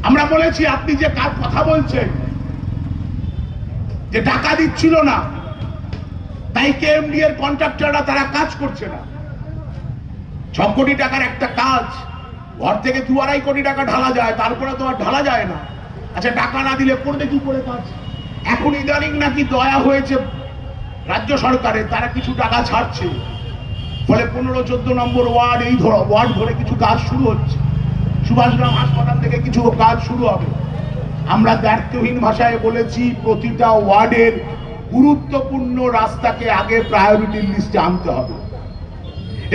আমরা বলেছি আপনি যে কার কথা বলছেন যে টাকা দিচ্ছিল না তাই কেএমডি এর কন্ট্রাক্টররা তারা কাজ করছে না। 6 কোটি টাকার একটা কাজ ঘর থেকে 2-2.5 কোটি টাকা ঢালা যায়, তারপরে তো আর ঢালা যায় না। আচ্ছা টাকা না দিলে করবে কি করে কাজ? এখন ইদানিং নাকি দয়া হয়েছে রাজ্য সরকারের, তারা কিছু টাকা ছাড়ছে, ফলে 15-14 নম্বর ওয়ার্ড এই ওয়ার্ড ধরে কিছু কাজ শুরু হচ্ছে। সুভাষগ্রাম হাসপাতাল থেকে কিছু কাজ শুরু হবে। আমরা দায়িত্বহীন ভাষায় বলেছি প্রতিটা ওয়ার্ডের গুরুত্বপূর্ণ রাস্তাকে আগে প্রায়োরিটির লিস্টে আনতে হবে।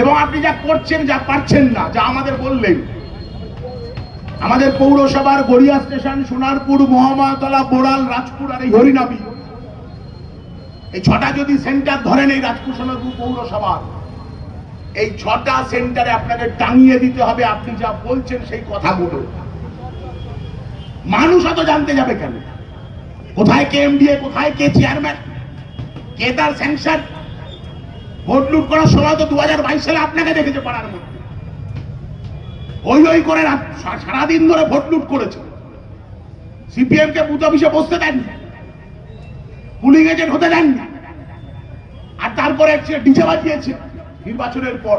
এবং আপনি যা করছেন, যা পারছেন না, যা আমাদের বললেন, আমাদের পৌরসভার গড়িয়া স্টেশন, সোনারপুর, মহামায়াতলা, বোড়াল, রাজপুর আর এই হরিনাবি, এই 6টা যদি সেন্টার ধরেন এই রাজপুর সোনারপুর পৌরসভার, এই 6টা সেন্টারে আপনাকে টাঙিয়ে দিতে হবে আপনি যা বলছেন সেই কথাগুলো। মানুষ অত জানতে যাবে কেন? কোথায় কেএমডিএ, কোথায় কে চেয়ারম্যান, কে তার স্যাংশন? ভোট লুট করার সময় তো 2022 সালে আপনাকে দেখেছে পাড়ার মধ্যে, ওই করে সারাদিন ধরে ভোট লুট করেছে। সিপিএম কে বুথ অফিসে বসতে দেন, পুলিং এজেন্ট হতে দেন, আর তারপরে ডিজে বাজিয়েছে নির্বাচনের পর।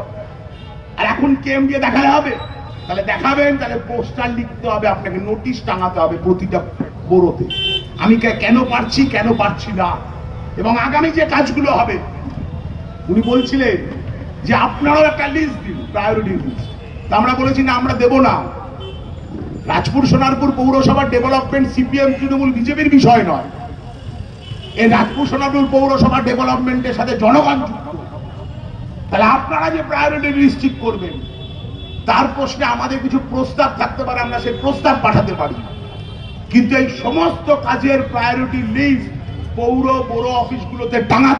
আর এখন কেএমডিএ দেখালে হবে? তাহলে দেখাবেন, তাহলে পোস্টার লিখতে হবে, আপনাকে নোটিশ টাঙাতে হবে প্রতিটা বড়োতে, আমি কেন পারছি, কেন পারছি না। এবং আগামী যে কাজগুলো হবে, উনি বলছিলেন যে আপনারাও একটা লিস্ট দিন, প্রায়োরিটি লিস্ট। তা আমরা বলেছি না, আমরা দেব না। রাজপুর সোনারপুর পৌরসভার ডেভেলপমেন্ট সিপিএম তৃণমূল বিজেপির বিষয় নয়। এই রাজপুর সোনারপুর পৌরসভার ডেভেলপমেন্টের সাথে জনগণ যুক্ত। তাহলে আপনারা যে প্রায়োরিটি লিস্ট ঠিক করবেন, তার প্রশ্নে আমাদের কিছু প্রস্তাব থাকতে পারে, আমরা সেই প্রস্তাব পাঠাতে পারি। কিন্তু এই সমস্ত কাজের প্রায়োরিটি লিস্ট পৌর বড় অফিসগুলোতে টাঙা